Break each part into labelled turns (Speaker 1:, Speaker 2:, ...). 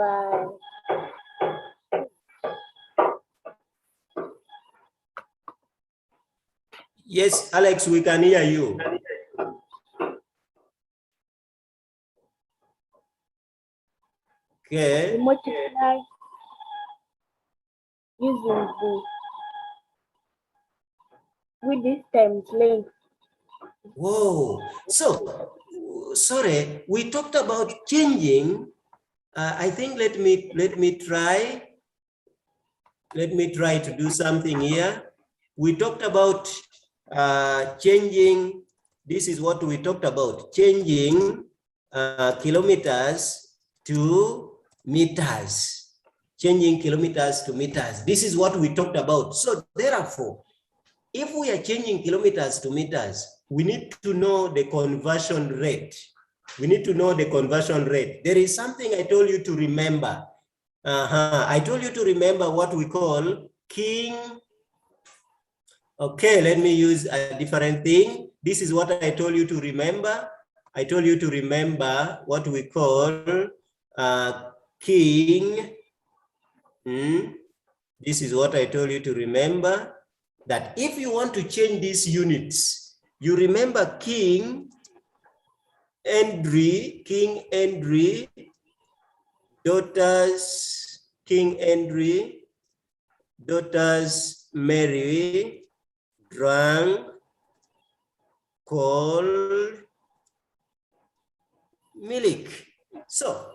Speaker 1: by.
Speaker 2: Yes, Alex, we can hear you. Okay.
Speaker 1: We multiply using the with this times length.
Speaker 2: Whoa. So, sorry, we talked about changing. I think let me try to do something here. We talked about changing. This is what we talked about, changing kilometers to meters. Changing kilometers to meters. This is what we talked about. So therefore, if we are changing kilometers to meters, we need to know the conversion rate. We need to know the conversion rate. There is something I told you to remember. I told you to remember what we call king. Okay, let me use a different thing. This is what I told you to remember. I told you to remember what we call king. This is what I told you to remember, that if you want to change these units, you remember King Henry, daughters, King Henry, daughters Mary, drank, cold milk. So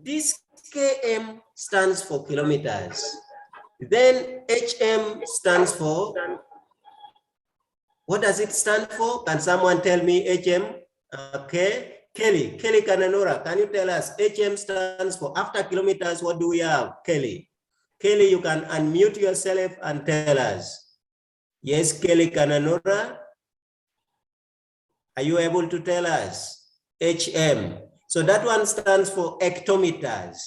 Speaker 2: this KM stands for kilometers. Then HM stands for, what does it stand for? Can someone tell me HM? Okay, Kelly Kananora, can you tell us HM stands for, after kilometers, what do we have? Kelly, you can unmute yourself and tell us. Yes, Kelly Kananora, are you able to tell us? HM. So that one stands for hectometers.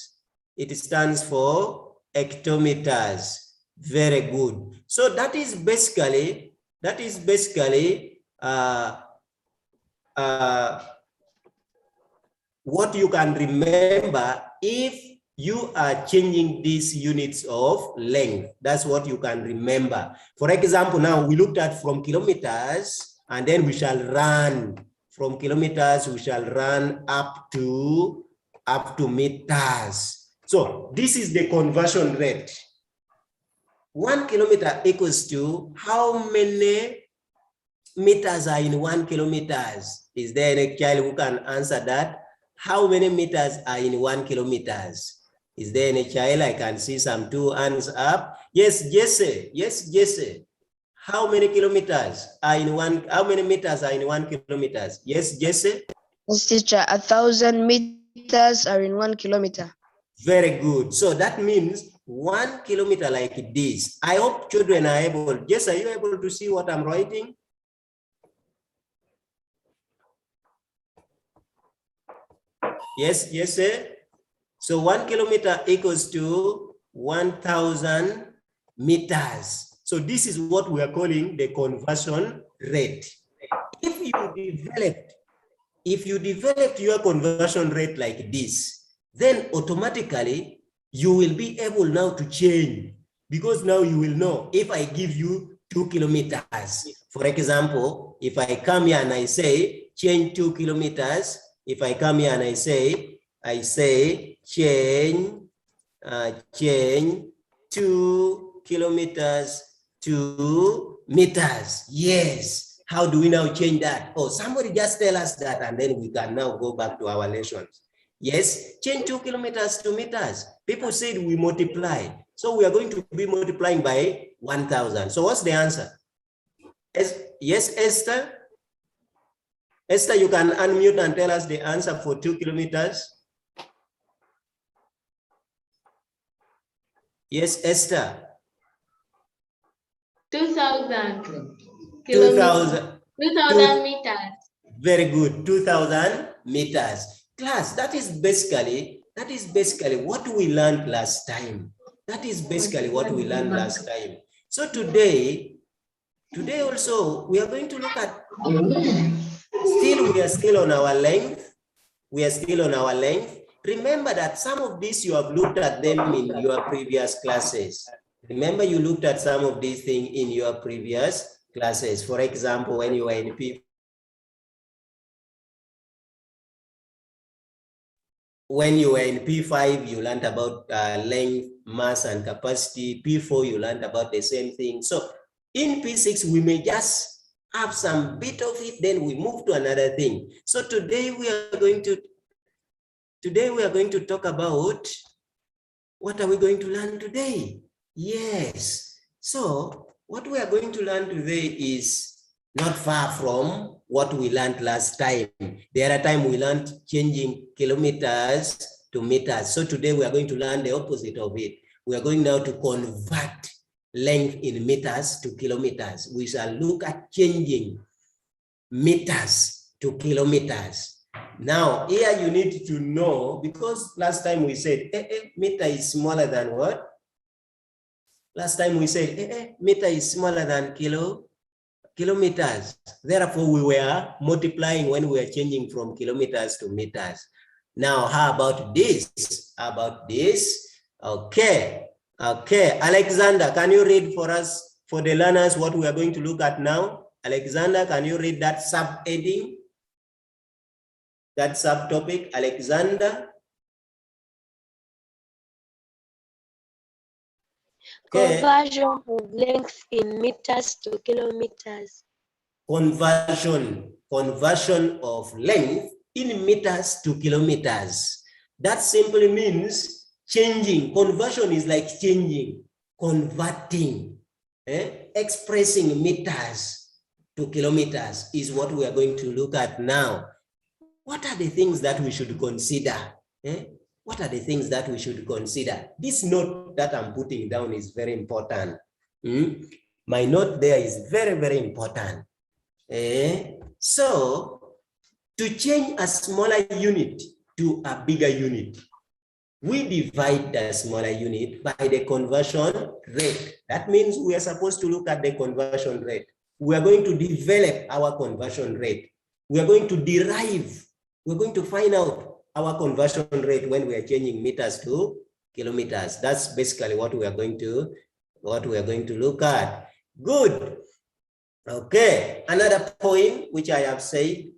Speaker 2: It stands for hectometers. Very good. So that is basically what you can remember if you are changing these units of length. That's what you can remember. For example, now we looked at from kilometers, and then we shall run from kilometers, we shall run up to meters. So this is the conversion rate. 1 kilometer equals to how many meters are in 1 kilometers? Is there any child who can answer that? How many meters are in 1 kilometers? Is there any child? I can see some 2 hands up. Yes, Jesse. Yes, Jesse. How many kilometers are in 1? How many meters are in 1 kilometers? Yes, Jesse.
Speaker 3: Yes, teacher. 1,000 meters are in 1 kilometer.
Speaker 2: Very good. So that means 1 kilometer like this. I hope children are able. Jesse, are you able to see what I'm writing? Yes, yes, sir. So 1 kilometer equals to 1,000 meters. So this is what we are calling the conversion rate. If you developed your conversion rate like this, then automatically you will be able now to change, because now you will know if I give you 2 kilometers. For example, if I come here and I say change 2 kilometers, if I come here and I say change 2 kilometers to meters. Yes. How do we now change that? Oh, somebody just tell us that, and then we can now go back to our lessons. Yes, change 2 kilometers to meters. People said we multiply. So we are going to be multiplying by 1,000. So what's the answer? Yes, Esther? Esther, you can unmute and tell us the answer for 2 kilometers. Yes, Esther.
Speaker 4: 2,000
Speaker 2: 2,000
Speaker 4: meters.
Speaker 2: Very good. 2,000 meters. Class, that is basically what we learned last time. That is basically what we learned last time. So today also we are going to look at, we are still on our length. We are still on our length. remember that some of these you have looked at them in your previous classes. Remember, you looked at some of these things in your previous classes. For example, when you were in P5, you learned about length, mass, and capacity. P4, you learned about the same thing. So in P6, we may just have some bit of it, then we move to another thing. So today we are going to talk about, what are we going to learn today? Yes. So what we are going to learn today is not far from what we learned last time. The other time we learned changing kilometers to meters. So today we are going to learn the opposite of it. We are going now to convert length in meters to kilometers. We shall look at changing meters to kilometers. Now, here you need to know, because last time we said meter is smaller than what? Last time we said meter is smaller than kilometers. Therefore, we were multiplying when we were changing from kilometers to meters. Now, how about this? How about this? Okay. Okay. Alexander, can you read for us, for the learners, what we are going to look at now? Alexander, can you read that sub-heading? That subtopic, Alexander? Okay.
Speaker 5: Conversion of length in meters to kilometers.
Speaker 2: Conversion of length in meters to kilometers. That simply means changing. Conversion is like changing, converting, expressing meters to kilometers is what we are going to look at now. What are the things that we should consider? What are the things that we should consider? This note that I'm putting down is very important. My note there is very, very important. So, to change a smaller unit to a bigger unit, we divide the smaller unit by the conversion rate. That means we are supposed to look at the conversion rate. We are going to develop our conversion rate. We are going to derive. We're going to find out our conversion rate when we are changing meters to kilometers. That's basically what we are going to look at. Good. Okay. Another point which I have said.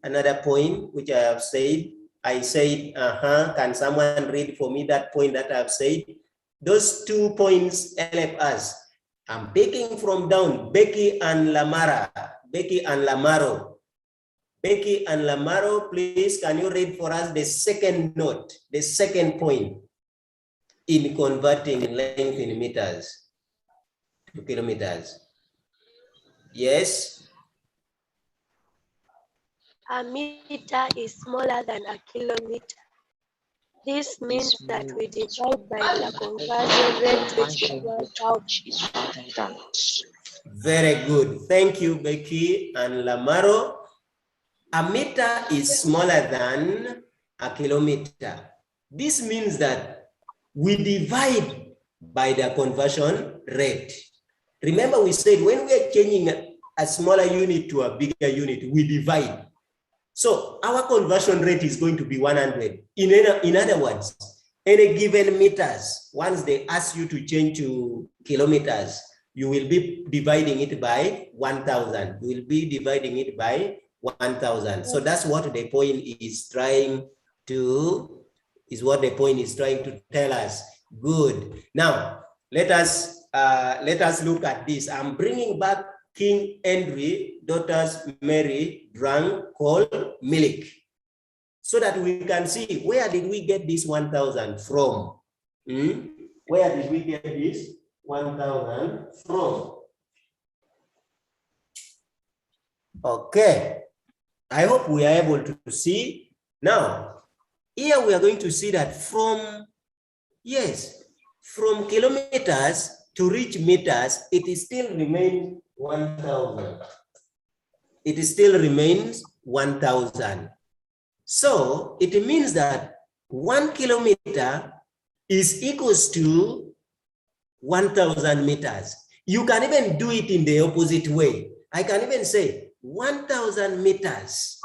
Speaker 2: I said, can someone read for me that point that I've said? Those 2 points help us. I'm picking from down, Becky and Lamaro. Becky and Lamaro, please, can you read for us the second note, the second point in converting length in meters to kilometers? Yes?
Speaker 5: A meter is smaller than a kilometer. This means that we divide by the conversion rate, which equals out.
Speaker 2: Very good. Thank you, Becky and Lamaro. A meter is smaller than a kilometer. This means that we divide by the conversion rate. Remember, we said when we are changing a smaller unit to a bigger unit, we divide. So our conversion rate is going to be 100. In other words, any given meters, once they ask you to change to kilometers, you will be dividing it by 1,000. You will be dividing it by 1,000. So that's what the point is trying to tell us. Good. Now let us look at this. I'm bringing back King Henry, daughters Mary drank cold milk, so that we can see where did we get this 1,000 from? Where did we get this 1,000 from? Okay, I hope we are able to see. Now, here we are going to see that from kilometers to reach meters, it still remains 1,000. It still remains 1,000. So it means that 1 kilometer is equals to 1,000 meters. You can even do it in the opposite way. I can even say 1,000 meters.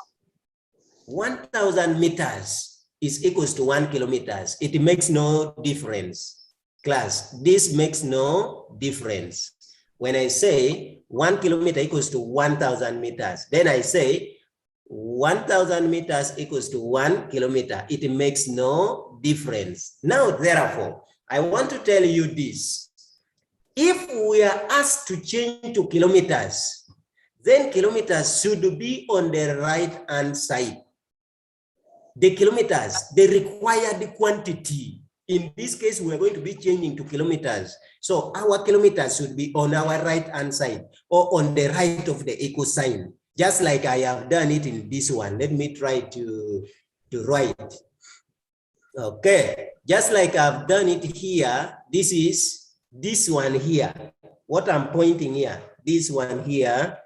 Speaker 2: 1,000 meters is equals to 1 kilometers. It makes no difference. Class, this makes no difference. When I say 1 kilometer equals to 1,000 meters, then I say 1,000 meters equals to 1 kilometer. It makes no difference. Now, therefore, I want to tell you this. If we are asked to change to kilometers, then kilometers should be on the right-hand side. The kilometers, the required quantity. In this case, we are going to be changing to kilometers. So our kilometers should be on our right-hand side or on the right of the equal sign, just like I have done it in this one. Let me try to write. Okay, just like I've done it here, this is this one here. What I'm pointing here, this one here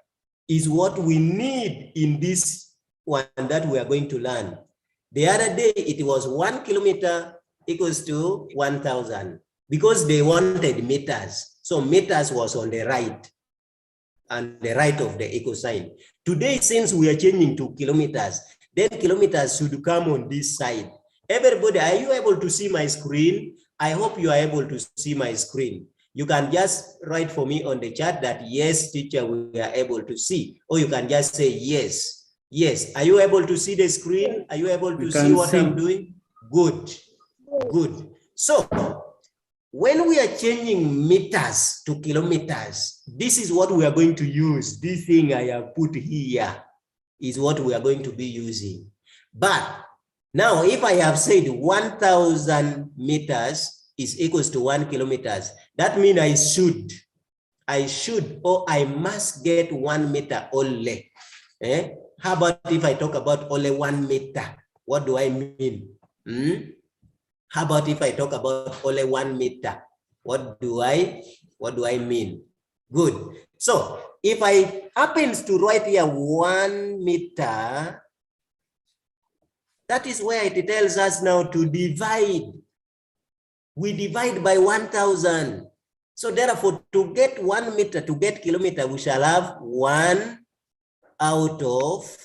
Speaker 2: is what we need in this one that we are going to learn. The other day, it was 1 kilometer equals to 1,000 because they wanted meters. So meters was on the right and the right of the equal sign. Today, since we are changing to kilometers, then kilometers should come on this side. Everybody, are you able to see my screen? I hope you are able to see my screen. You can just write for me on the chat that yes, teacher, we are able to see. Or you can just say yes. Yes. Are you able to see the screen? Are you able to see what I'm doing? Good. Good. So when we are changing meters to kilometers, this is what we are going to use. This thing I have put here is what we are going to be using. But now, if I have said 1,000 meters is equals to 1 kilometers, that means I should, or I must get 1 meter only. How about if I talk about only 1 meter? What do I mean? How about if I talk about only 1 meter? What do I mean? Good. So if I happens to write here 1 meter, that is where it tells us now to divide. We divide by 1,000. So therefore, to get 1 meter, to get kilometer, we shall have 1 out of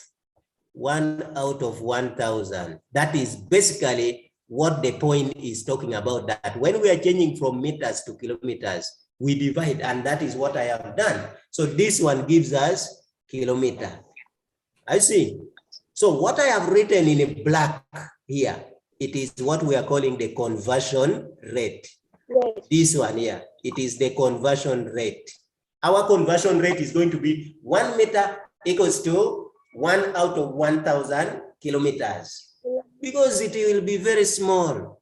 Speaker 2: 1,000. That is basically what the point is talking about, that when we are changing from meters to kilometers, we divide, and that is what I have done. So this one gives us kilometer. I see. So what I have written in black here, it is what we are calling the conversion rate. This one here, it is the conversion rate. Our conversion rate is going to be 1 meter equals to 1 out of 1,000 kilometers, because it will be very small.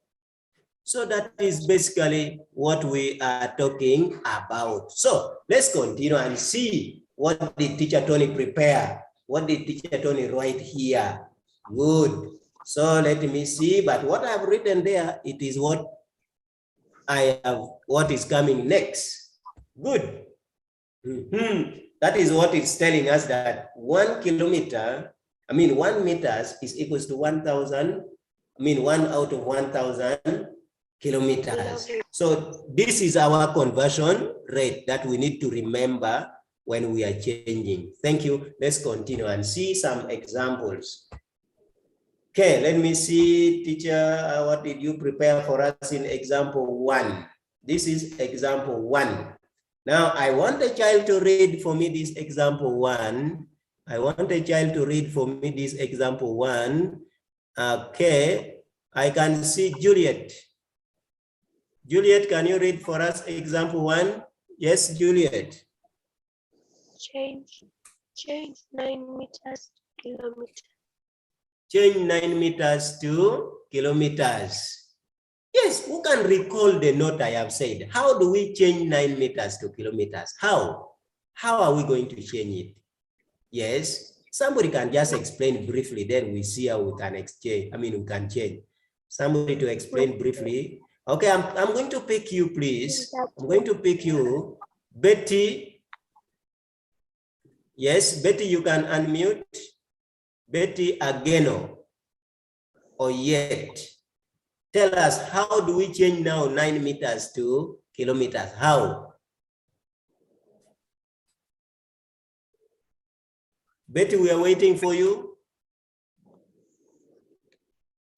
Speaker 2: So that is basically what we are talking about. So let's continue and see what did teacher Tony prepare. What did teacher Tony write here? Good. So let me see, but what I've written there, it is what I have, what is coming next. Good. That is what it's telling us, that 1 kilometer, 1 meters is equals to 1,000, 1 out of 1,000 kilometers. So this is our conversion rate that we need to remember when we are changing. Thank you. Let's continue and see some examples. Okay, let me see, teacher, what did you prepare for us in example 1? This is example 1. Now, I want a child to read for me this example 1. I want a child to read for me this example 1. Okay, I can see Juliet. Juliet, can you read for us example 1? Yes, Juliet.
Speaker 5: Change 9 meters to kilometers.
Speaker 2: Change 9 meters to kilometers. Yes, who can recall the note I have said? How do we change 9 meters to kilometers? How? How are we going to change it? Yes, somebody can just explain briefly, then we see how we can exchange. We can change. Somebody to explain briefly. Okay, I'm going to pick you, please. I'm going to pick you. Betty. Yes, Betty, you can unmute. Betty Ageno. Or yet. Tell us, how do we change now 9 meters to kilometers? How? Betty, we are waiting for you.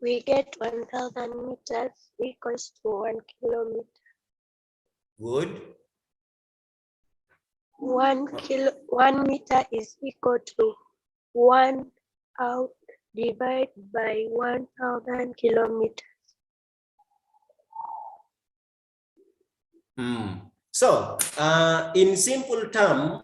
Speaker 5: we get 1,000 meters equals to 1 kilometer.
Speaker 2: Good.
Speaker 5: 1 meter is equal to 1 out divided by 1,000 kilometers.
Speaker 2: So, in simple term,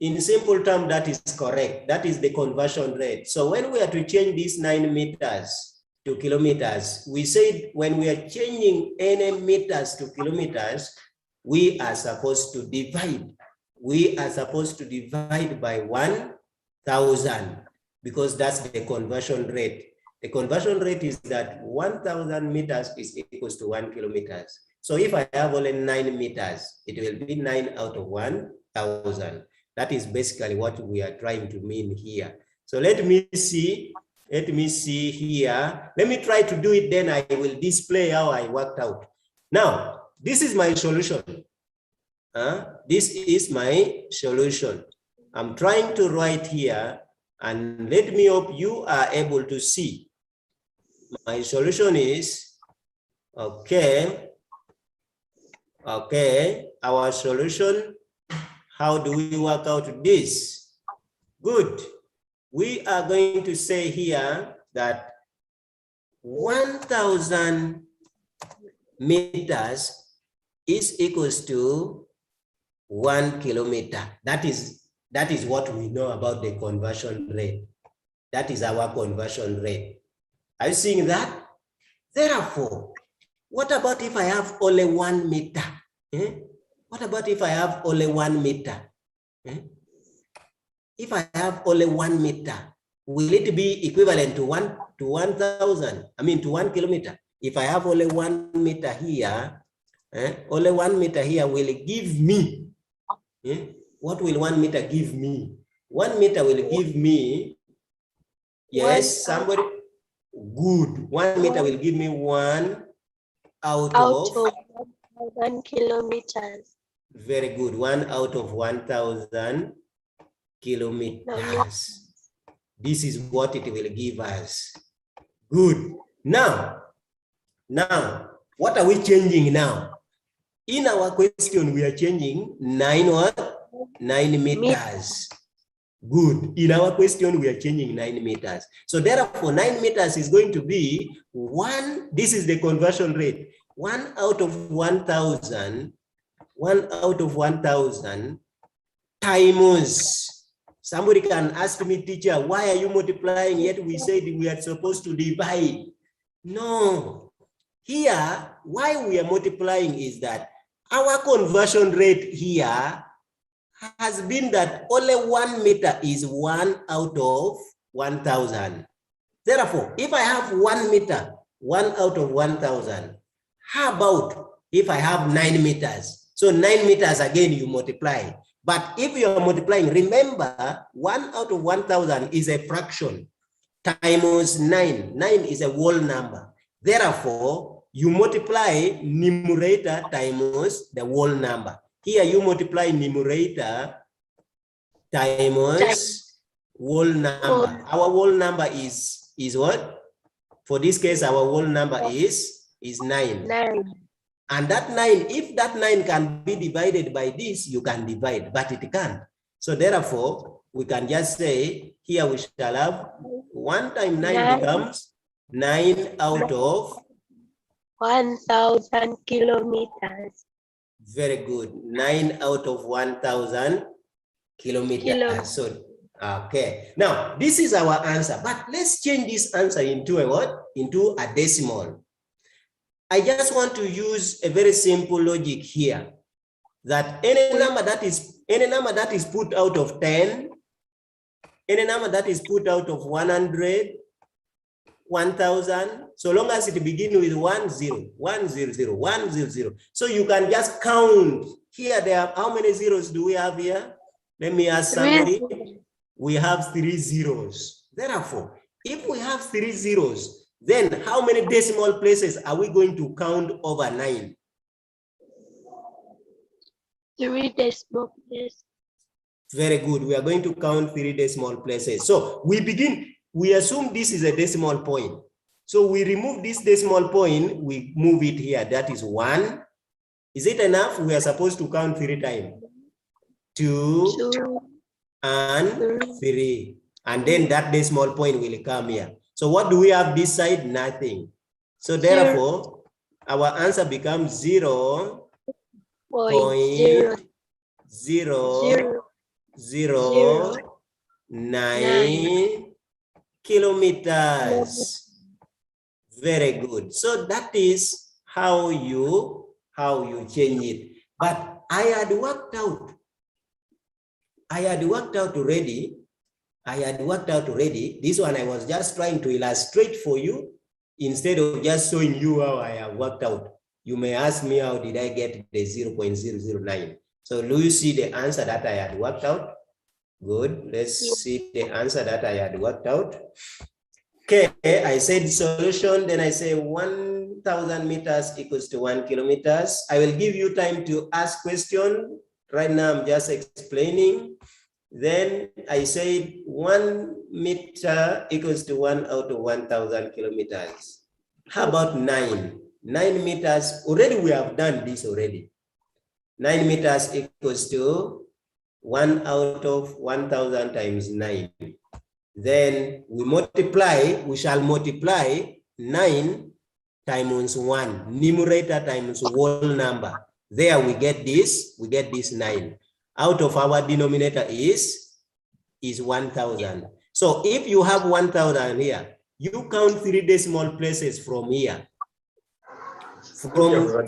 Speaker 2: that is correct. That is the conversion rate. So when we are to change these 9 meters to kilometers, we said when we are changing any meters to kilometers, we are supposed to divide. We are supposed to divide by 1,000 because that's the conversion rate. The conversion rate is that 1,000 meters is equals to 1 kilometers. So if I have only 9 meters, it will be 9 out of 1,000. That is basically what we are trying to mean here. So let me see here. Let me try to do it, then I will display how I worked out. Now, this is my solution. This is my solution. I'm trying to write here, and let me hope you are able to see. My solution is, okay, our solution. How do we work out this? Good. We are going to say here that 1,000 meters is equals to 1 kilometer. That is what we know about the conversion rate. That is our conversion rate. Are you seeing that? Therefore, what about if I have only 1 meter? What about if I have only 1 meter? If I have only 1 meter, will it be equivalent to 1,000? I mean to 1 kilometer. If I have only 1 meter here, only 1 meter here will give me. What will 1 meter give me? 1 meter will give me. Yes, somebody. Good. 1 meter will give me 1 out of
Speaker 5: 1,000 kilometers.
Speaker 2: Very good. 1 out of 1,000 kilometers. This is what it will give us. Good. Now, what are we changing now? In our question, we are changing 9 meters. Good. In our question, we are changing 9 meters. So therefore, 9 meters is going to be 1. This is the conversion rate. 1 out of 1,000. 1 out of 1,000 times. Somebody can ask me, teacher, why are you multiplying? Yet we said we are supposed to divide. No. Here, why we are multiplying is that our conversion rate here has been that only 1 meter is 1 out of 1,000. Therefore, if I have 1 meter, 1 out of 1,000, how about if I have 9 meters? So 9 meters again you multiply. But if you are multiplying, remember 1 out of 1,000 is a fraction times 9. 9 is a whole number. Therefore, you multiply numerator times the whole number. Here you multiply numerator times whole number. Our whole number is what? For this case, our whole number is 9. And that 9, if that 9 can be divided by this, you can divide, but it can't. So therefore, we can just say, here we shall have 1 times 9 becomes 9 out of
Speaker 5: 1,000 kilometers.
Speaker 2: Very good. 9 out of 1,000 kilometers. So, okay. Now, this is our answer, but let's change this answer into a what? Into a decimal. I just want to use a very simple logic here, that any number that is put out of 10, any number that is put out of 100, 1,000, so long as it begins with 1 0, 1 0 0, 1 0 0. So you can just count. Here there are, how many zeros do we have here? Let me ask somebody. We have 3 zeros. Therefore, if we have 3 zeros, then how many decimal places are we going to count over 9?
Speaker 5: 3 decimal places.
Speaker 2: Very good. We are going to count 3 decimal places. So we assume this is a decimal point. So we remove this decimal point, we move it here. That is 1. Is it enough? We are supposed to count 3 times. 2
Speaker 5: 2,
Speaker 2: and 3. And then that decimal point will come here. So what do we have this side? Nothing. So therefore, our answer becomes 0.009 kilometers. Very good. So that is how you change it. But I had worked out already. This one I was just trying to illustrate for you instead of just showing you how I have worked out. You may ask me, how did I get the 0.009? So do you see the answer that I had worked out? Good. Let's see the answer that I had worked out. Okay, I said solution, then I say 1,000 meters equals to 1 kilometers. I will give you time to ask question. Right now, I'm just explaining. Then I said 1 meter equals to 1 out of 1,000 kilometers. How about 9? 9 meters, already we have done this already. 9 meters equals to 1 out of 1,000 times 9. Then we shall multiply 9 times 1, numerator times whole number. There we get this 9. Out of our denominator is 1,000. So if you have 1,000 here, you count 3 decimal places from here.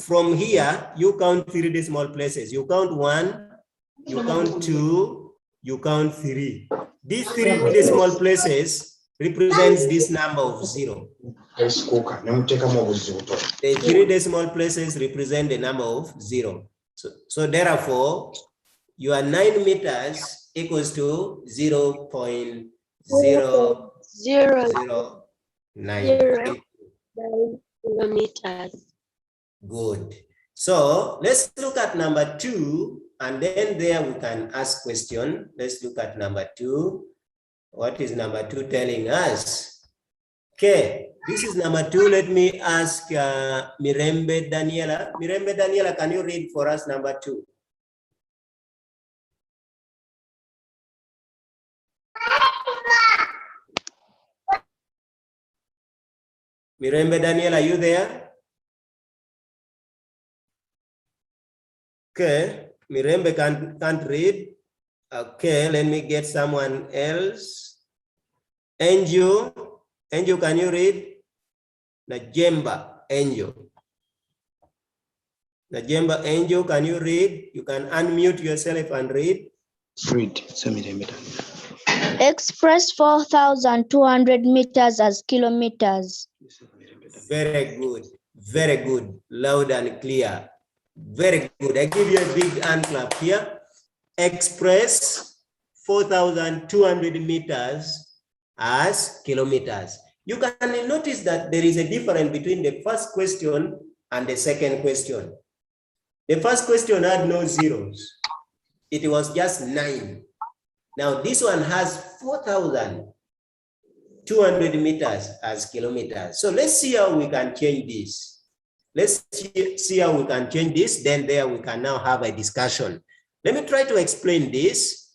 Speaker 2: From here, you count 3 decimal places. You count 1, you count 2, you count 3. These 3 decimal places represents this number of 0. The 3 decimal places represent the number of 0. So therefore, your 9 meters equals to 0.009
Speaker 5: kilometers.
Speaker 2: Good. So let's look at number 2, and then there we can ask question. Let's look at number 2. What is number 2 telling us? Okay, this is number 2. Let me ask Mirembe Daniela. Mirembe Daniela, can you read for us number 2? Mirembe Daniela, are you there? Okay, Mirembe can't read. Okay, let me get someone else. Angel, can you read? Najemba, Angel, can you read? You can unmute yourself and read.
Speaker 6: Read.
Speaker 3: Express 4,200 meters as kilometers.
Speaker 2: Very good. Very good. Loud and clear. Very good. I give you a big hand clap here. Express 4,200 meters as kilometers. You can notice that there is a difference between the first question and the second question. The first question had no zeros. It was just 9. Now this one has 4,200 meters as kilometers. So let's see how we can change this. Let's see how we can change this. Then there we can now have a discussion. Let me try to explain this.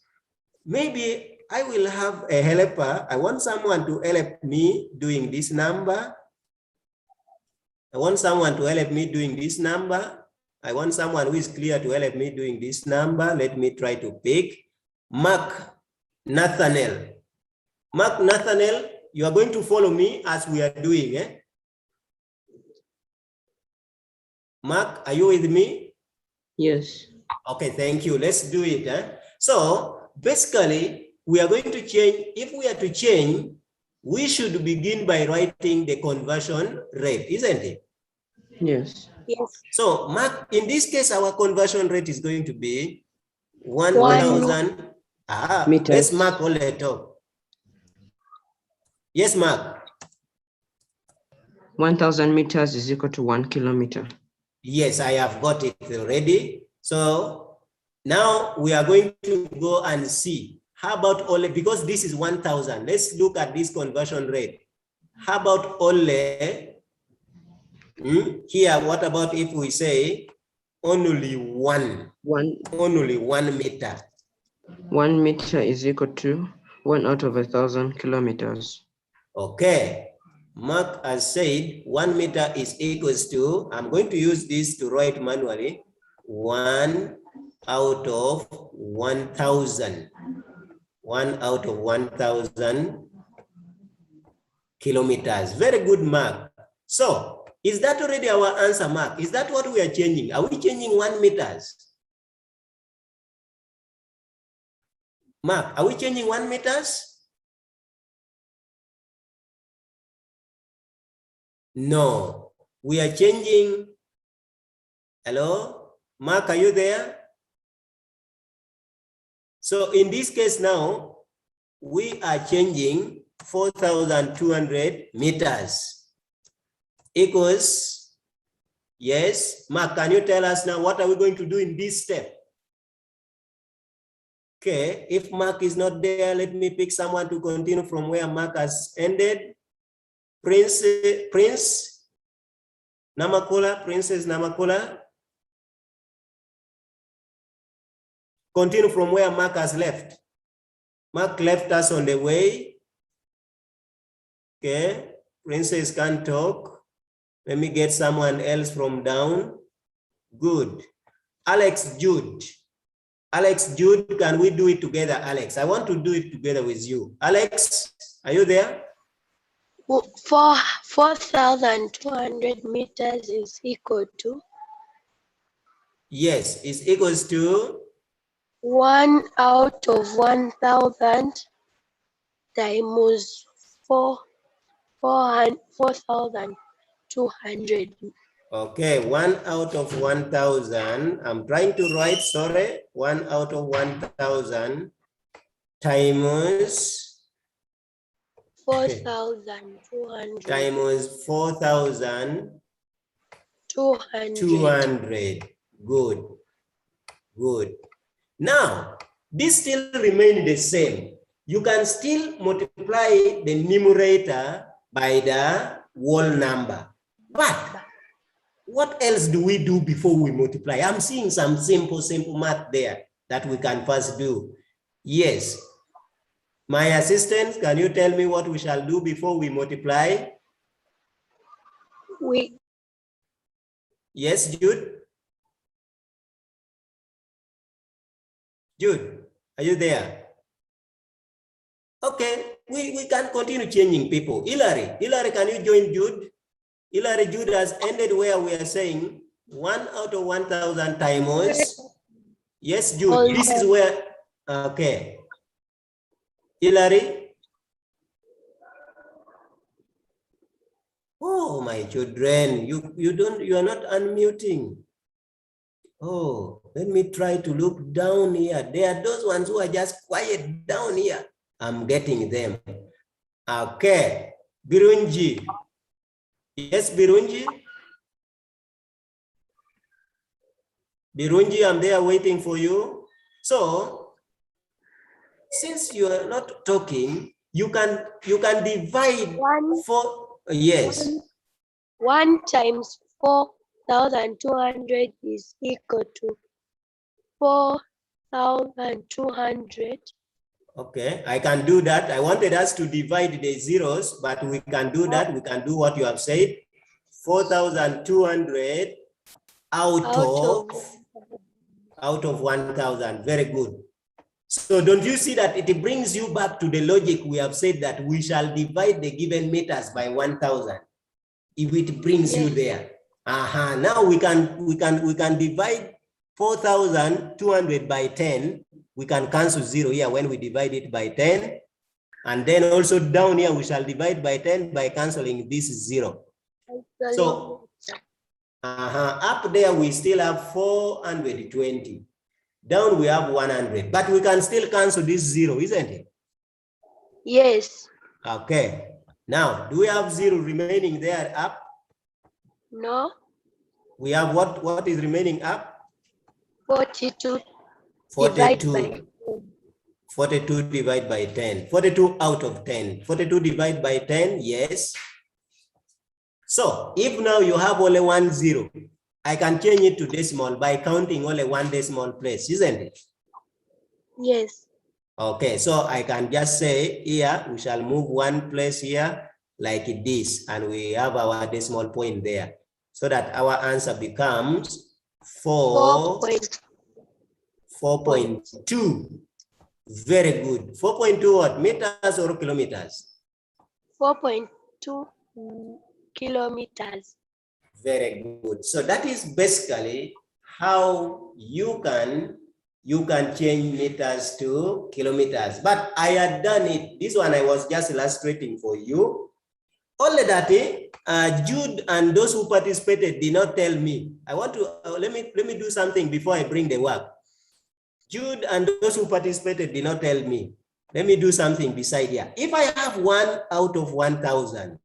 Speaker 2: Maybe I will have a helper. I want someone to help me doing this number. I want someone to help me doing this number. I want someone who is clear to help me doing this number. Let me try to pick Mark Nathaniel. Mark Nathaniel, you are going to follow me as we are doing. Mark, are you with me?
Speaker 7: Yes.
Speaker 2: Okay, thank you. Let's do it. So basically, we are going to change. If we are to change, we should begin by writing the conversion rate, isn't it?
Speaker 7: Yes.
Speaker 5: Yes.
Speaker 2: So Mark, in this case, our conversion rate is going to be 1,000.
Speaker 7: Meters.
Speaker 2: Let's Mark all the top. Yes, Mark.
Speaker 7: 1,000 meters is equal to 1 kilometer.
Speaker 2: Yes, I have got it already. So now we are going to go and see how about all, because this is 1,000. Let's look at this conversion rate. How about only? Here, what about if we say only one? Only 1 meter.
Speaker 7: 1 meter is equal to 1 out of 1,000 kilometers.
Speaker 2: Okay. Mark has said 1 meter is equals to, I'm going to use this to write manually, 1 out of 1,000. 1 out of 1,000 kilometers. Very good, Mark. So, is that already our answer, Mark? Is that what we are changing? Are we changing 1 meters? Mark, are we changing 1 meters? No, we are changing. Hello, Mark, are you there? So in this case now, we are changing 4,200 meters equals, yes, Mark, can you tell us now what are we going to do in this step? Okay, if Mark is not there, let me pick someone to continue from where Mark has ended. Princess Namakula. Continue from where Mark has left. Mark left us on the way. Okay, Princess can't talk. Let me get someone else from down. Good. Alex Jude. Alex Jude, can we do it together, Alex? I want to do it together with you. Alex, are you there?
Speaker 5: 4,200 meters is equal to?
Speaker 2: Yes, it's equals to?
Speaker 5: 1 out of 1,000 times 4,200.
Speaker 2: Okay, 1 out of 1,000. I'm trying to write, sorry, 1 out of 1,000 times
Speaker 5: 4,200.
Speaker 2: times 4,200. Good, good. Now, this still remains the same. You can still multiply the numerator by the whole number. But what else do we do before we multiply? I'm seeing some simple math there that we can first do. Yes. My assistant, can you tell me what we shall do before we multiply? Yes, Jude? Jude, are you there? Okay, we can continue changing people. Hilary, can you join Jude? Hilary, Jude has ended where we are saying 1 out of 1,000 times. Yes, Jude, this is where, okay. Hilary? Oh, my children, you are not unmuting. Oh, let me try to look down here. There are those ones who are just quiet down here. I'm getting them. Okay, Birunji. Yes, Birunji? Birunji, I'm there waiting for you. So, since you are not talking, you can divide yes.
Speaker 5: 1 times 4,200 is equal to 4,200.
Speaker 2: Okay, I can do that. I wanted us to divide the zeros, but we can do that. We can do what you have said. 4,200 out of 1,000. Very good. So don't you see that it brings you back to the logic we have said that we shall divide the given meters by 1,000. If it brings you there. Now we can divide 4,200 by 10. We can cancel 0 here when we divide it by 10. And then also down here we shall divide by 10 by canceling this 0. So up there we still have 420. Down we have 100, but we can still cancel this 0, isn't it?
Speaker 5: Yes.
Speaker 2: Okay. Now, do we have 0 remaining there up?
Speaker 5: No.
Speaker 2: We have what is remaining up?
Speaker 5: 42.
Speaker 2: 42. 42 divided by 10. 42 out of 10. 42 divided by 10, yes. So if now you have only 1 0, I can change it to decimal by counting only 1 decimal place, isn't it?
Speaker 5: Yes.
Speaker 2: Okay, so I can just say here, we shall move 1 place here like this, and we have our decimal point there, so that our answer becomes 4.2. Very good. 4.2 what? Meters or kilometers?
Speaker 5: 4.2 kilometers.
Speaker 2: Very good. So that is basically how you can change meters to kilometers. But I had done it. This one I was just illustrating for you. Only that Jude and those who participated did not tell me. I want to let me do something before I bring the work. Jude and those who participated did not tell me. Let me do something beside here. If I have 1 out of 1,000,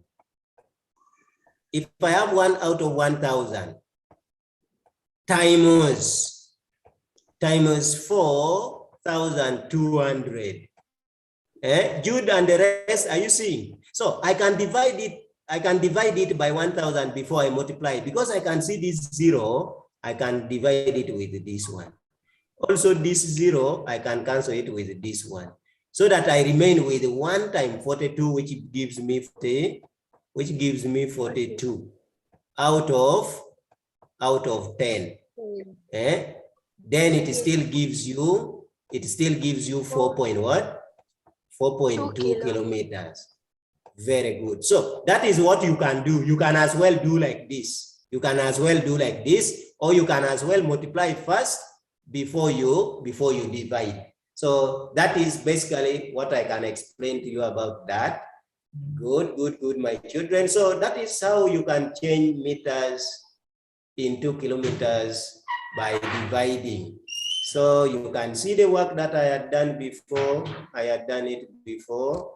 Speaker 2: if I have 1 out of 1,000 times 4,200, Jude and the rest, are you seeing? So I can divide it by 1,000 before I multiply it, because I can see this 0. I can divide it with this one. Also this 0, I can cancel it with this one, so that I remain with 1 times 42, which gives me 42 out of 10. Then it still gives you 4.2 kilometers. Very good. So that is what you can do. You can as well do like this. You can as well do like this, or you can as well multiply first before you divide. So that is basically what I can explain to you about that. Good, my children. So that is how you can change meters into kilometers by dividing. So you can see the work that I had done before. I had done it before.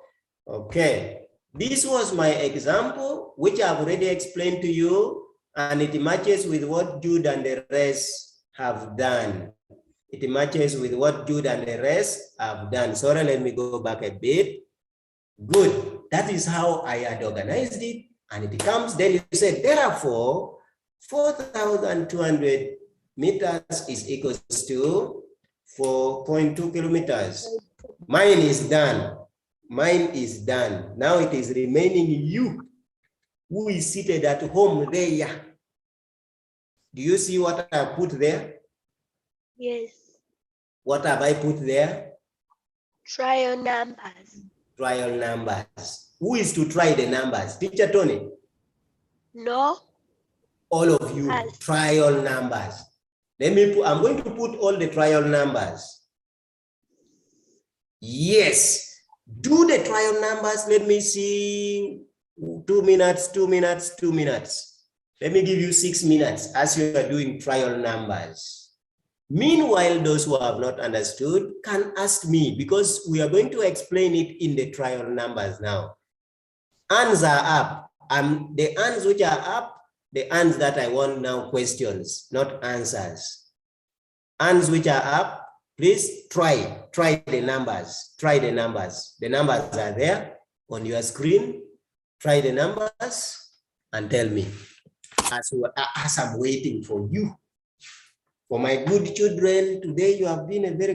Speaker 2: Okay. This was my example, which I've already explained to you, and it matches with what Jude and the rest have done. It matches with what Jude and the rest have done. Sorry, let me go back a bit. Good. That is how I had organized it. And it comes, then you say, therefore, 4,200 meters is equals to 4.2 kilometers. Mine is done. Mine is done. Now it is remaining you, who is seated at home there. Do you see what I put there?
Speaker 5: Yes.
Speaker 2: What have I put there?
Speaker 5: Trial numbers.
Speaker 2: Trial numbers. Who is to try the numbers? Teacher Tony?
Speaker 5: No.
Speaker 2: All of you,
Speaker 5: Yes.
Speaker 2: trial numbers. I'm going to put all the trial numbers. Yes. Do the trial numbers. Let me see. 2 minutes, 2 minutes, 2 minutes. Let me give you 6 minutes as you are doing trial numbers. Meanwhile, those who have not understood can ask me, because we are going to explain it in the trial numbers now. Hands are up. The hands which are up, the hands that I want now questions, not answers. Hands which are up, please try the numbers. Try the numbers. The numbers are there on your screen. Try the numbers and tell me as I'm waiting for you. For my good children, today you have been very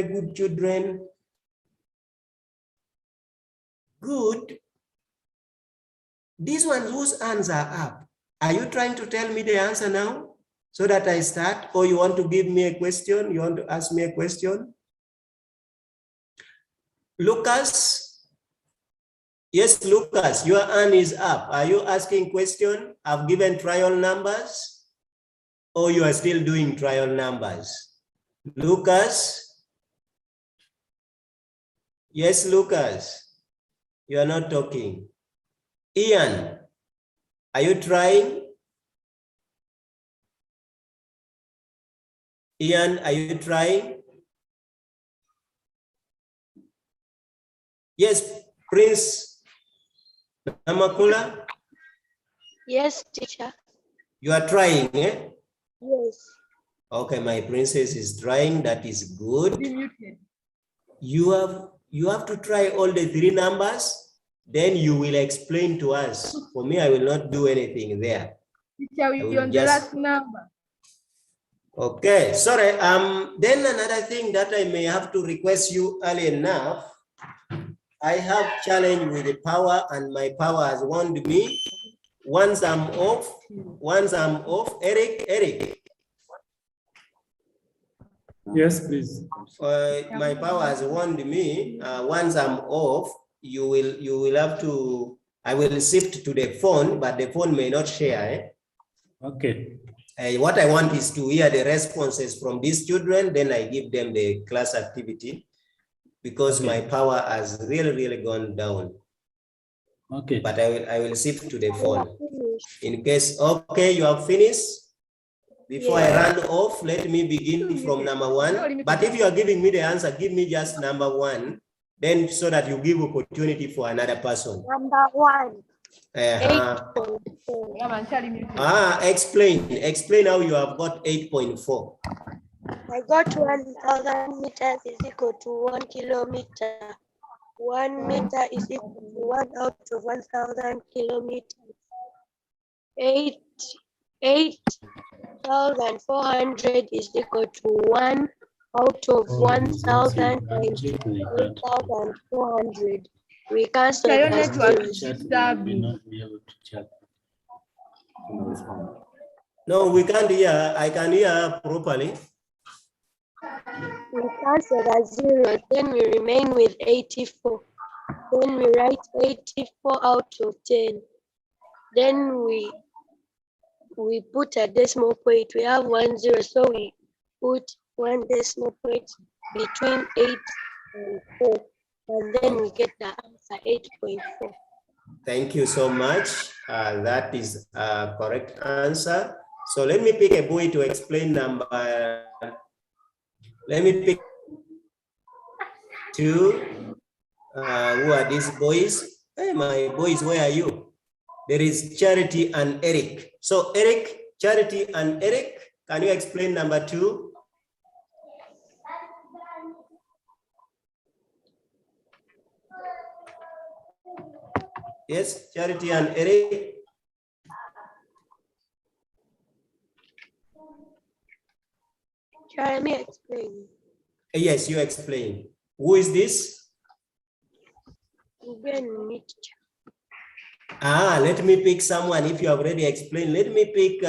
Speaker 2: good children. Good. These ones whose hands are up, are you trying to tell me the answer now so that I start? Or you want to give me a question? You want to ask me a question? Lucas? Yes, Lucas, your hand is up. Are you asking question? I've given trial numbers. Or you are still doing trial numbers? Lucas? Yes, Lucas. You are not talking. Ian, are you trying? Ian, are you trying? Yes, Prince Namakula?
Speaker 5: Yes, teacher.
Speaker 2: You are trying, eh?
Speaker 5: Yes.
Speaker 2: Okay, my princess is trying. That is good. You have to try all the 3 numbers. then you will explain to us. For me, I will not do anything there.
Speaker 1: Teacher,
Speaker 2: I will
Speaker 1: we on the
Speaker 2: just-
Speaker 1: last number.
Speaker 2: Okay, sorry. Then another thing that I may have to request you early enough, I have challenge with the power, and my power has warned me. Once I'm off, Eric.
Speaker 6: Yes, please.
Speaker 2: My power has warned me. Once I'm off, you will have to. I will shift to the phone, but the phone may not share.
Speaker 6: Okay.
Speaker 2: What I want is to hear the responses from these children, then I give them the class activity, because my power has really gone down.
Speaker 6: Okay.
Speaker 2: But I will shift to the phone. In case, okay, you have finished. Before I run off, let me begin from number 1. But if you are giving me the answer, give me just number 1, then so that you give opportunity for another person.
Speaker 5: Number 1.
Speaker 2: Explain how you have got 8.4.
Speaker 5: I got 1,000 meters is equal to 1 kilometer. 1 meter is equal to 1 out of 1,000 kilometers. 8,400 is equal to 1 out of 1,000 times 8,400. We cancel
Speaker 1: Your
Speaker 5: the
Speaker 1: network
Speaker 5: zeros.
Speaker 1: is disturbing.
Speaker 2: No, we can't hear. I can hear properly.
Speaker 5: We cancel the zero, then we remain with 84. Then we write 84 out of 10. Then we put a decimal point. We have 1 0, so we put 1 decimal point between 8 and 4. And then we get the answer 8.4.
Speaker 2: Thank you so much. That is a correct answer. So let me pick a boy to explain number. Let me pick 2. Who are these boys? Hey, my boys, where are you? There is Charity and Eric. So Eric, Charity and Eric, can you explain number 2? Yes, Charity and Eric.
Speaker 5: Let me explain.
Speaker 2: Yes, you explain. Who is this? Let me pick someone. If you have already explained, let me pick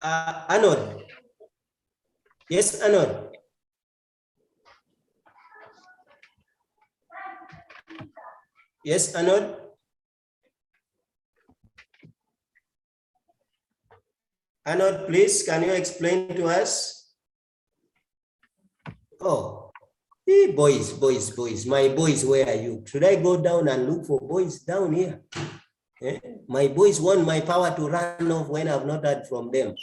Speaker 2: Arnold. Yes, Arnold. Yes, Arnold. Arnold, please, can you explain to us? Oh, hey, boys. My boys, where are you? Should I go down and look for boys down here? My boys want my power to run off when I've not heard from them.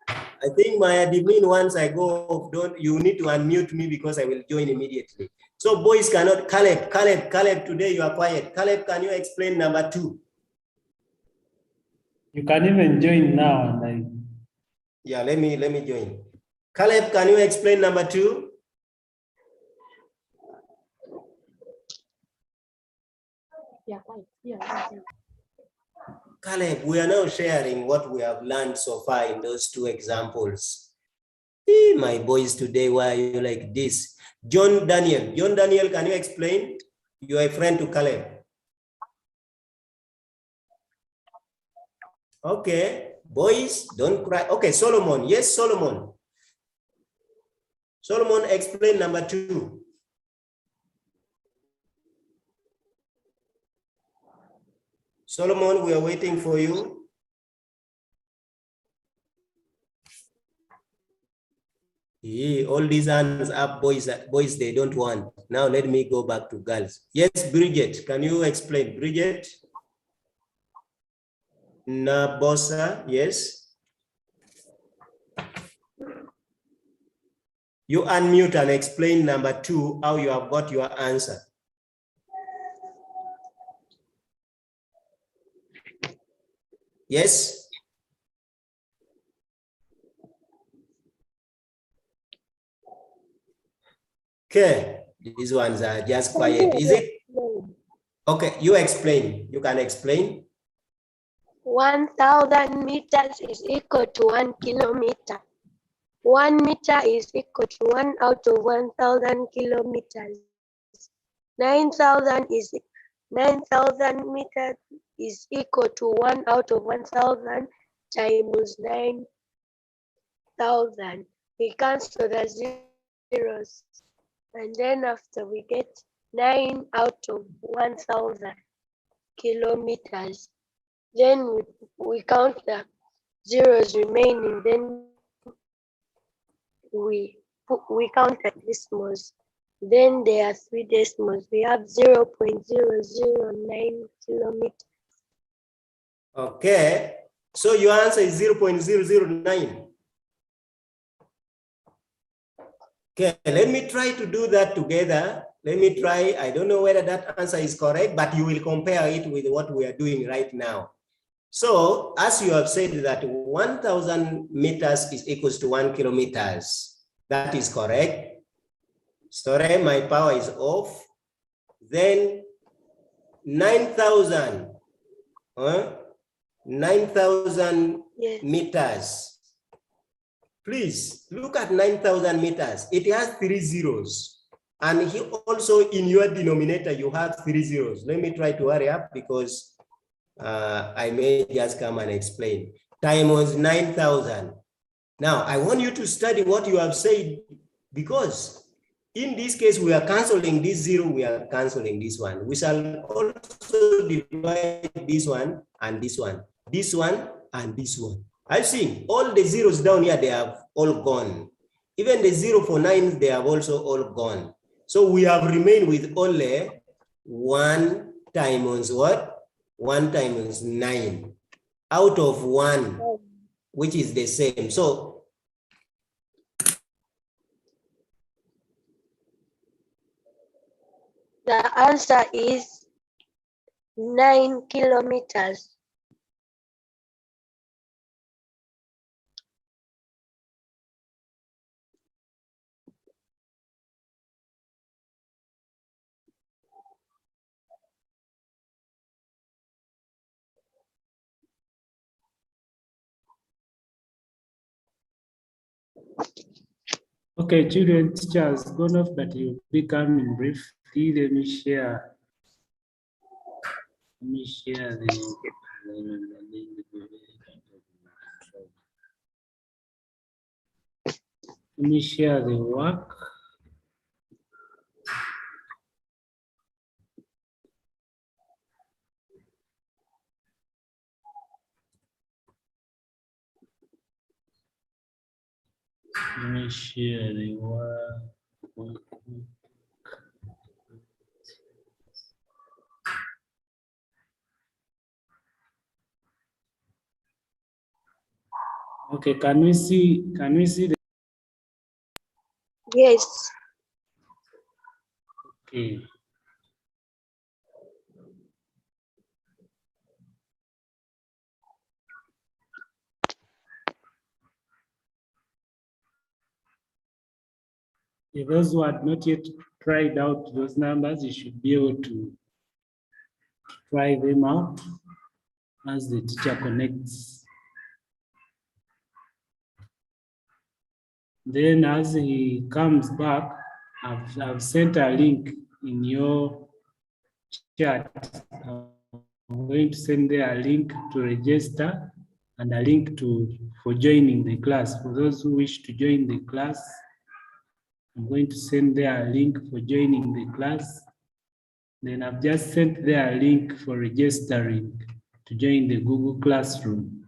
Speaker 2: I think my admin, once I go off, you need to unmute me because I will join immediately. So boys cannot. Caleb, today you are quiet. Caleb, can you explain number 2?
Speaker 6: You can even join now.
Speaker 2: Yeah, let me join. Caleb, can you explain number 2? Caleb, we are now sharing what we have learned so far in those 2 examples. Hey, my boys today, why are you like this? John Daniel, can you explain? You are a friend to Caleb. Okay, boys, don't cry. Okay, Solomon. Yes, Solomon. Solomon, explain number 2. Solomon, we are waiting for you. Yeah, all these hands up, boys, they don't want. Now let me go back to girls. Yes, Bridget, can you explain? Bridget? Nabosa, yes. You unmute and explain number 2, how you have got your answer. Yes. Okay, these ones are just quiet. Is it? Okay, you explain. You can explain.
Speaker 5: 1,000 meters is equal to 1 kilometer. 1 meter is equal to 1 out of 1,000 kilometers. 9,000 meters is equal to 1 out of 1,000 times 9,000. We cancel the zeros, and then after we get 9 out of 1,000 kilometers. Then we count the zeros remaining. Then we count the decimals. Then there are 3 decimals. We have 0.009 kilometers.
Speaker 2: Okay. So your answer is 0.009. Okay, let me try to do that together. Let me try. I don't know whether that answer is correct, but you will compare it with what we are doing right now. So as you have said that 1,000 meters is equals to 1 kilometers. That is correct. Sorry, my power is off. Then 9,000. 9,000
Speaker 5: Yes.
Speaker 2: meters. Please look at 9,000 meters. It has 3 zeros. And here also in your denominator, you have 3 zeros. Let me try to hurry up because I may just come and explain. Times 9,000. Now, I want you to study what you have said because in this case, we are canceling this 0, we are canceling this one. We shall also divide this one and this one and this one. I've seen all the zeros down here, they have all gone. Even the 0 for 9, they have also all gone. So we have remained with only 1 times what? 1 times 9 out of 1, which is the same. So
Speaker 5: the answer is 9 kilometers.
Speaker 6: Okay, children, teacher has gone off, but you'll be coming briefly. Let me share. Let me share the. Let me share the work. Let me share the work. Okay, can we see the
Speaker 5: Yes.
Speaker 6: okay. If those who had not yet tried out those numbers, you should be able to try them out as the teacher connects. Then as he comes back, I've sent a link in your chat. I'm going to send there a link to register and a link for joining the class. For those who wish to join the class, I'm going to send there a link for joining the class. Then I've just sent there a link for registering to join the Google Classroom.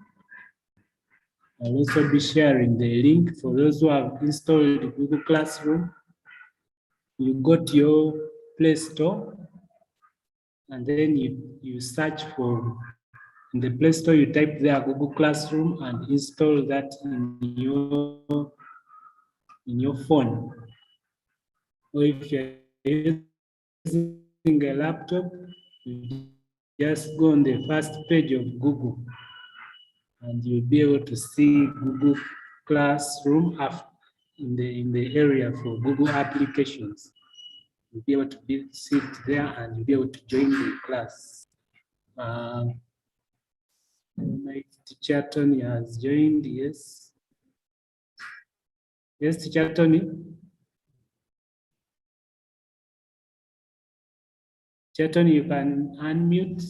Speaker 6: I'll also be sharing the link for those who have installed Google Classroom. You go to your Play Store and then you search for, in the Play Store, you type there Google Classroom and install that in your phone. Or if you're using a laptop, you just go on the first page of Google and you'll be able to see Google Classroom in the area for Google applications. you'll be able to sit there and you'll be able to join the class. My teacher Tony has joined, yes. Yes, teacher Tony. Teacher Tony, you can unmute.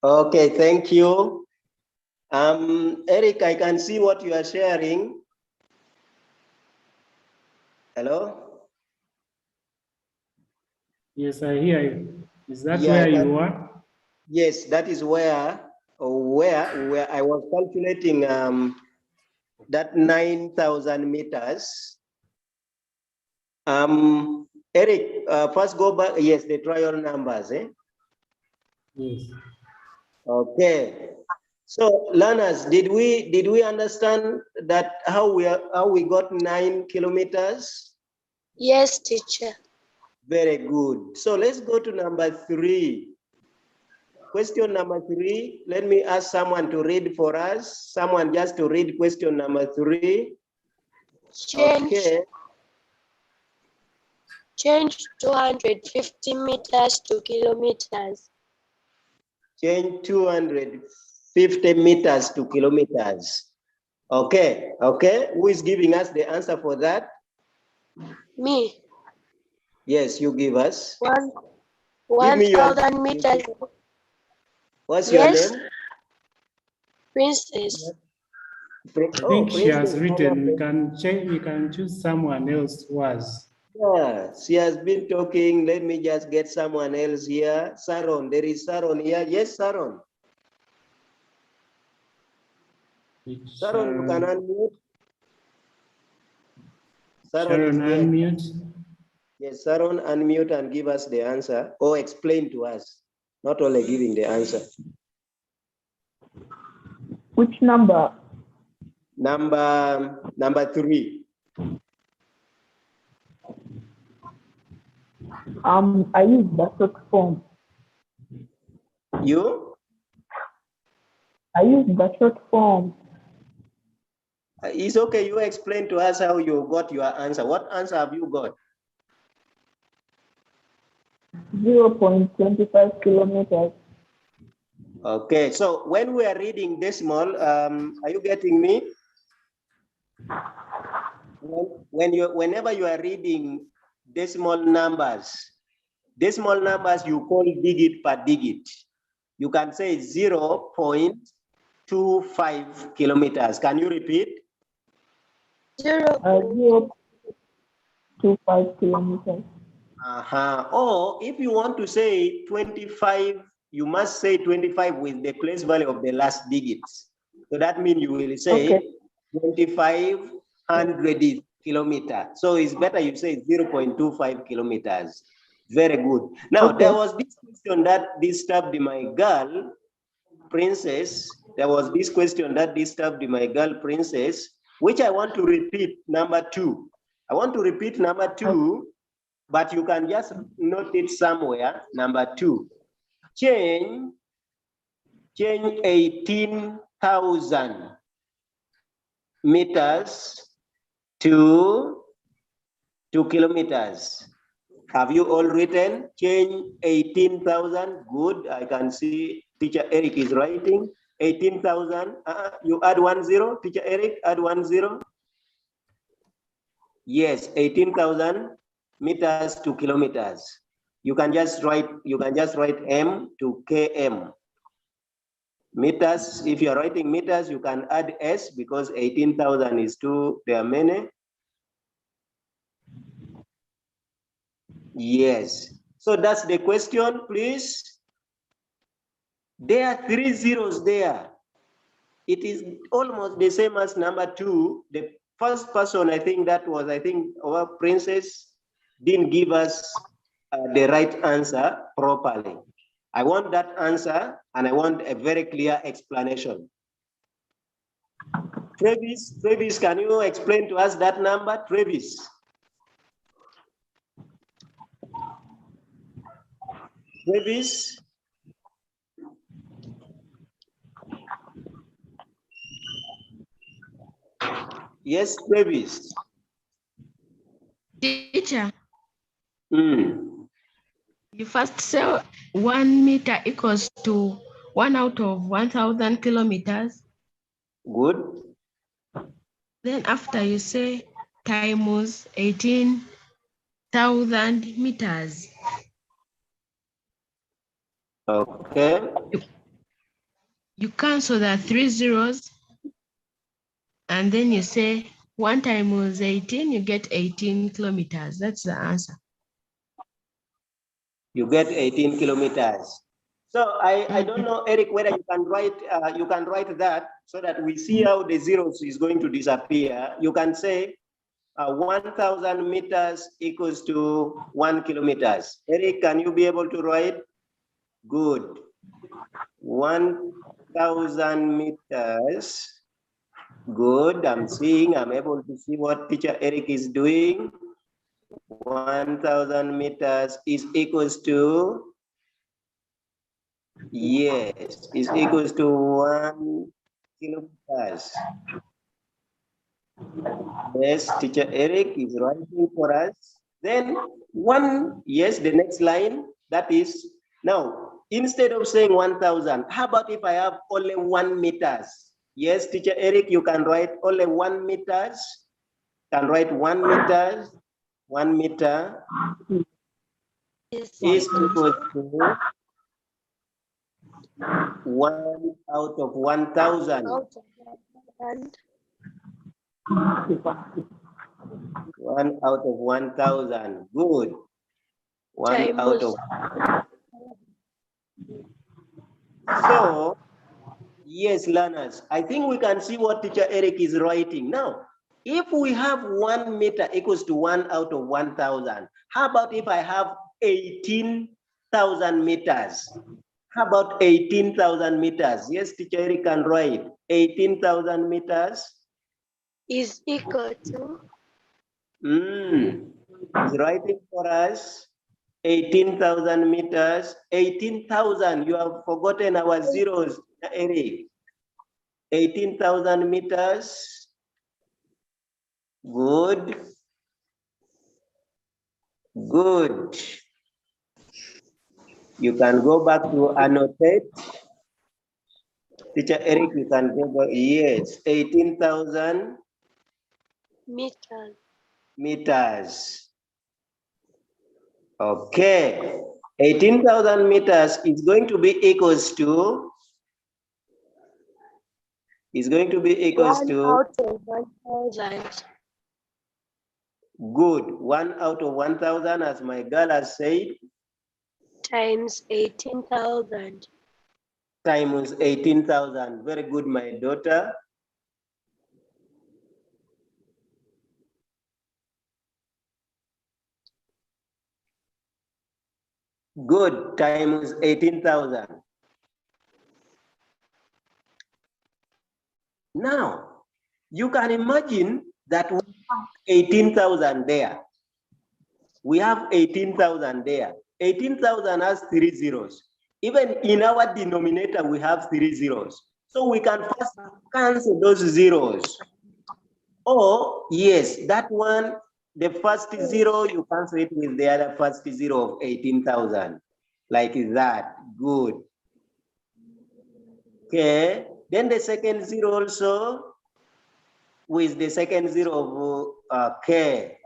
Speaker 2: Okay, thank you. Eric, I can see what you are sharing. Hello?
Speaker 6: Yes, I hear you. Is that
Speaker 2: Yeah,
Speaker 6: where you are?
Speaker 2: Yes, that is where I was calculating that 9,000 meters. Eric, first go back. Yes, the trial numbers.
Speaker 6: Yes.
Speaker 2: Okay. So learners, did we understand that how we got 9 kilometers?
Speaker 5: Yes, teacher.
Speaker 2: Very good. So let's go to number 3. Question number 3. Let me ask someone to read for us. Someone just to read question number 3.
Speaker 5: Change 250 meters to kilometers.
Speaker 2: Change 250 meters to kilometers. Okay. Who is giving us the answer for that?
Speaker 5: Me.
Speaker 2: Yes, you give us. Give me your
Speaker 5: 1,000 meters.
Speaker 2: What's
Speaker 5: Yes.
Speaker 2: your name?
Speaker 5: Princess.
Speaker 6: I think she has
Speaker 2: Princess.
Speaker 6: written. We can change. We can choose someone else who has.
Speaker 2: Yeah, she has been talking. Let me just get someone else here. Saron, there is Saron here. Yes, Saron. Saron, you can unmute. Saron is there.
Speaker 6: Unmute.
Speaker 2: Yes, Saron, unmute and give us the answer or explain to us, not only giving the answer.
Speaker 1: Which number?
Speaker 2: Number 3.
Speaker 1: I use the short form.
Speaker 2: You?
Speaker 1: I use the short form.
Speaker 2: It's okay. You explain to us how you got your answer. What answer have you got?
Speaker 1: 0.25 kilometers.
Speaker 2: Okay. So when we are reading decimal, are you getting me? Whenever you are reading decimal numbers, you call digit per digit. You can say 0.25 kilometers. Can you repeat?
Speaker 1: 0.25 kilometers.
Speaker 2: Or if you want to say 25, you must say 25 with the place value of the last digits. So that means you will say 2,500 kilometers. So it's better you say 0.25 kilometers. Very good. Now, there was this question that disturbed my girl, Princess. There was this question that disturbed my girl, Princess, which I want to repeat, number 2. I want to repeat number 2, but you can just note it somewhere, number 2. Change 18,000 meters to kilometers. Have you all written? Change 18,000. Good. I can see teacher Eric is writing 18,000. You add 10. Teacher Eric, add 10. Yes, 18,000 meters to kilometers. You can just write M to km. Meters, if you are writing meters, you can add S because 18,000 is 2, there are many. Yes. So that's the question, please. There are 3 zeros there. It is almost the same as number 2. The first person, I think our Princess didn't give us the right answer properly. I want that answer and I want a very clear explanation. Travis, can you explain to us that number, Travis? Travis? Yes, Travis.
Speaker 3: Teacher.
Speaker 8: You first say 1 meter equals to 1 out of 1,000 kilometers.
Speaker 2: Good.
Speaker 8: Then after you say times 18,000 meters.
Speaker 2: Okay.
Speaker 8: You cancel the 3 zeros and then you say 1 times 18, you get 18 kilometers. That's the answer.
Speaker 2: You get 18 kilometers. So I don't know, Eric, whether you can write that so that we see how the zeros is going to disappear. You can say 1,000 meters equals to 1 kilometers. Eric, can you be able to write? Good. 1,000 meters. Good. I'm able to see what teacher Eric is doing. 1,000 meters is equals to, yes, is equals to 1 kilometers. Yes, teacher Eric is writing for us. Then the next line, that is, now, instead of saying 1,000, how about if I have only 1 meters? Yes, teacher Eric, you can write only 1 meters. Can write 1 meters. 1 meter is equal to 1 out of 1,000. 1 out of 1,000. Good. 1 out of. So, yes, learners, I think we can see what teacher Eric is writing. Now, if we have 1 meter equals to 1 out of 1,000, how about if I have 18,000 meters? How about 18,000 meters? Yes, teacher Eric can write 18,000 meters
Speaker 5: is equal to.
Speaker 2: He's writing for us 18,000 meters. 18,000, you have forgotten our zeros, Eric. 18,000 meters. Good. Good. You can go back to annotate. Teacher Eric, you can go back. Yes, 18,000 meters. Okay. 18,000 meters is going to be equals to. Is going to be equals
Speaker 5: 1
Speaker 2: to.
Speaker 5: out of 1,000.
Speaker 2: Good. 1 out of 1,000, as my girl has said.
Speaker 5: Times 18,000.
Speaker 2: Times 18,000. Very good, my daughter. Good. Times 18,000. Now, you can imagine that we have 18,000 there. We have 18,000 there. 18,000 has 3 zeros. Even in our denominator, we have 3 zeros. So we can first cancel those zeros. Or, yes, that one, the first zero, you cancel it with the other first zero of 18,000. Like that. Good. Okay. Then the second zero also with the second zero of K.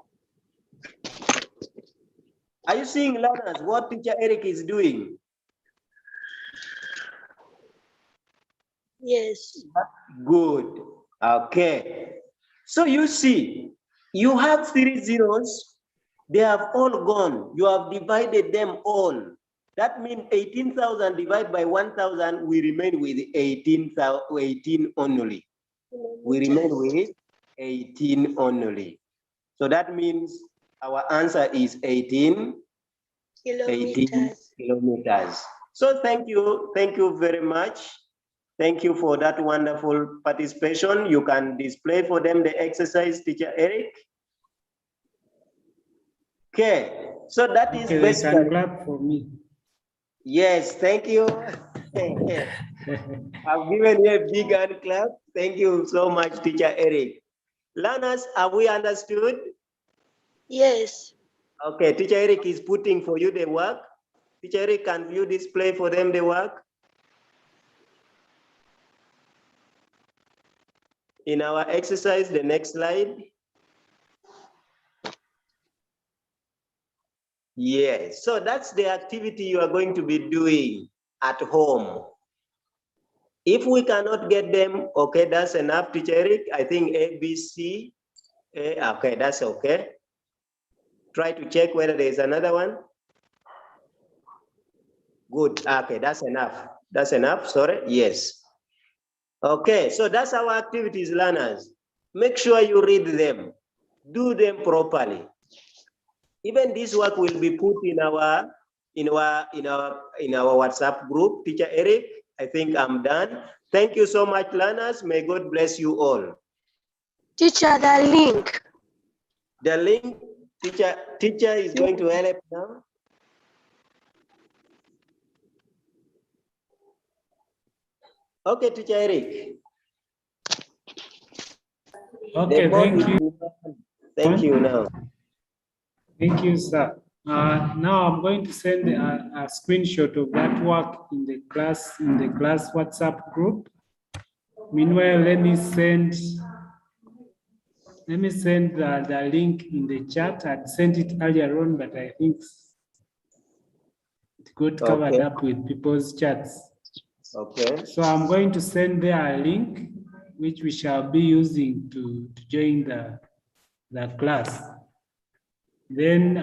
Speaker 2: Are you seeing, learners, what teacher Eric is doing?
Speaker 5: Yes.
Speaker 2: Good. Okay. So you see, you have 3 zeros. They have all gone. You have divided them all. That means 18,000 divided by 1,000, we remain with 18 only. We remain with 18 only. So that means our answer is 18 kilometers. So thank you very much. Thank you for that wonderful participation. You can display for them the exercise, teacher Eric. Okay, so that is
Speaker 6: Okay,
Speaker 2: basically.
Speaker 6: they can clap for me.
Speaker 2: Yes, thank you. I've given you a big hand clap. Thank you so much, teacher Eric. Learners, have we understood?
Speaker 5: Yes.
Speaker 2: Okay, teacher Eric is putting for you the work. Teacher Eric, can you display for them the work? In our exercise, the next slide. Yes, so that's the activity you are going to be doing at home. If we cannot get them, okay, that's enough, Teacher Eric. I think A, B, C. Okay, that's okay. Try to check whether there is another one. Good, okay, that's enough. That's enough, sorry, yes. Okay, so that's our activities, learners. Make sure you read them, do them properly. Even this work will be put in our WhatsApp group. Teacher Eric, I think I'm done. Thank you so much, learners. May God bless you all.
Speaker 5: Teacher, the link.
Speaker 2: The link, teacher is going to help now. Okay, Teacher Eric.
Speaker 6: Okay, thank you.
Speaker 2: Thank you now.
Speaker 6: Thank you, sir. Now I'm going to send a screenshot of that work in the class WhatsApp group. Meanwhile, let me send the link in the chat. I'd sent it earlier on, but I think it got covered up with people's chats.
Speaker 2: Okay.
Speaker 6: So I'm going to send there a link which we shall be using to join the class. Then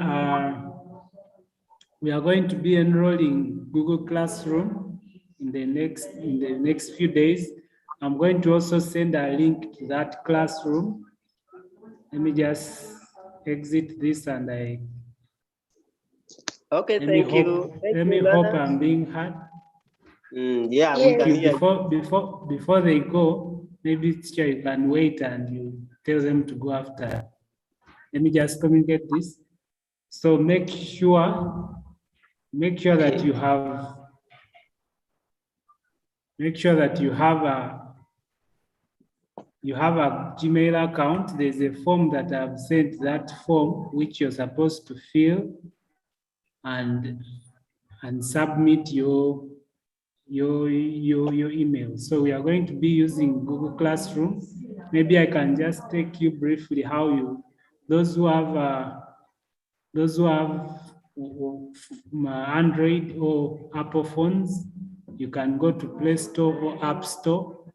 Speaker 6: we are going to be enrolling Google Classroom in the next few days. I'm going to also send a link to that classroom. Let me just exit this and
Speaker 2: okay, thank you.
Speaker 6: Let me hope I'm being heard.
Speaker 2: Yeah, we can hear you.
Speaker 6: Before they go, maybe teacher, you can wait and you tell them to go after. Let me just communicate this. So make sure that you have a Gmail account. There's a form that I've sent, that form which you're supposed to fill and submit your email. So we are going to be using Google Classroom. Maybe I can just take you briefly how those who have Android or Apple phones, you can go to Play Store or App Store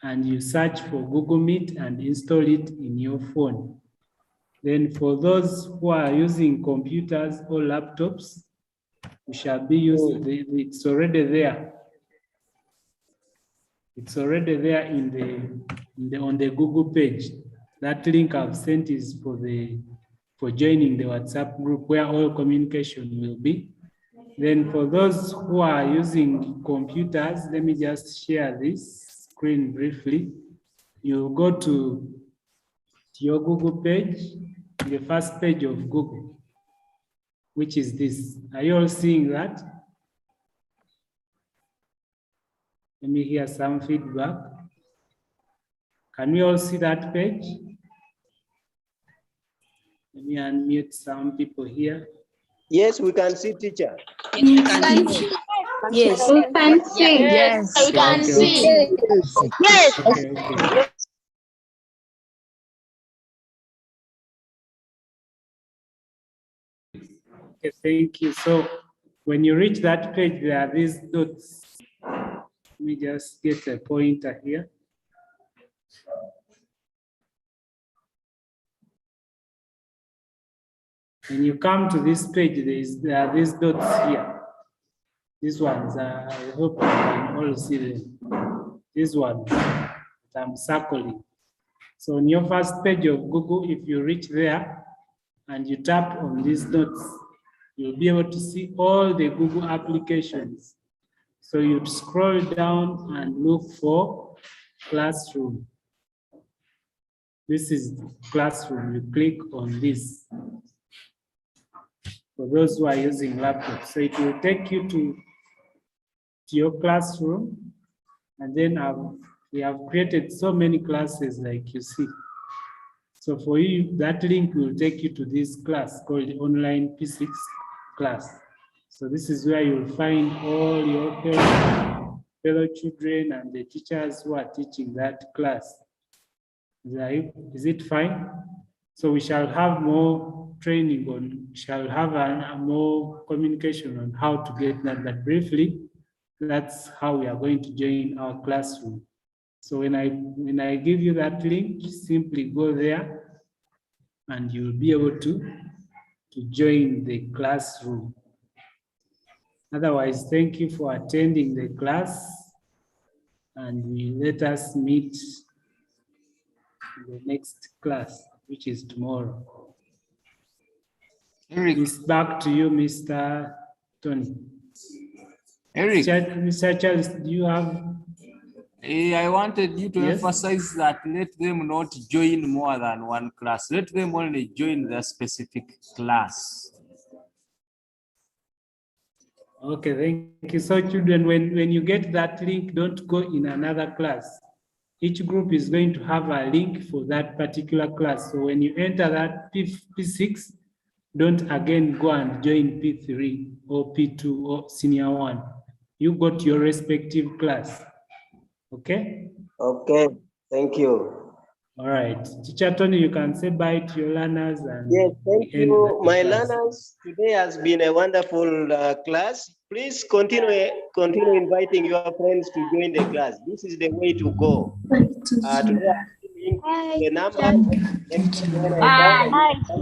Speaker 6: and you search for Google Meet and install it in your phone. Then for those who are using computers or laptops, we shall be using, it's already there. It's already there on the Google page. That link I've sent is for joining the WhatsApp group where all communication will be. Then for those who are using computers, let me just share this screen briefly. You go to your Google page, the first page of Google, which is this. Are you all seeing that? Let me hear some feedback. Can we all see that page? Let me unmute some people here.
Speaker 2: Yes, we can see, teacher.
Speaker 4: Yes. We can see.
Speaker 8: Yes.
Speaker 4: We can see.
Speaker 6: Yes. Okay. Okay, thank you. So when you reach that page, there are these dots. Let me just get a pointer here. When you come to this page, there are these dots here. These ones, I hope you can all see them. These ones that I'm circling. So on your first page of Google, if you reach there and you tap on these dots, you'll be able to see all the Google applications. So you'd scroll down and look for Classroom. This is Classroom. You click on this. For those who are using laptops, so it will take you to your classroom, and then we have created so many classes like you see. So for you, that link will take you to this class called the online P6 class. So this is where you'll find all your fellow children and the teachers who are teaching that class. Is it fine? So we shall have more training on, shall have a more communication on how to get that, but briefly, that's how we are going to join our classroom. So when I give you that link, simply go there and you'll be able to join the classroom. Otherwise, thank you for attending the class, and let us meet in the next class, which is tomorrow.
Speaker 9: Eric,
Speaker 6: It's back to you, Mr. Tony.
Speaker 9: Eric,
Speaker 6: Mr. Charles, do you have?
Speaker 9: I wanted you to
Speaker 6: Yes?
Speaker 9: emphasize that let them not join more than one class. Let them only join the specific class.
Speaker 6: Okay, thank you. So children, when you get that link, don't go in another class. Each group is going to have a link for that particular class. So when you enter that P6, don't again go and join P3 or P2 or senior 1. You go to your respective class. Okay?
Speaker 2: Okay, thank you.
Speaker 6: All right. Teacher Tony, you can say bye to your learners. And
Speaker 2: Yes, thank
Speaker 6: end
Speaker 2: you,
Speaker 6: the
Speaker 2: my
Speaker 6: class.
Speaker 2: learners. Today has been a wonderful class. Please continue inviting your friends to join the class. This is the way to go. Today I'm the number. Next time when I come,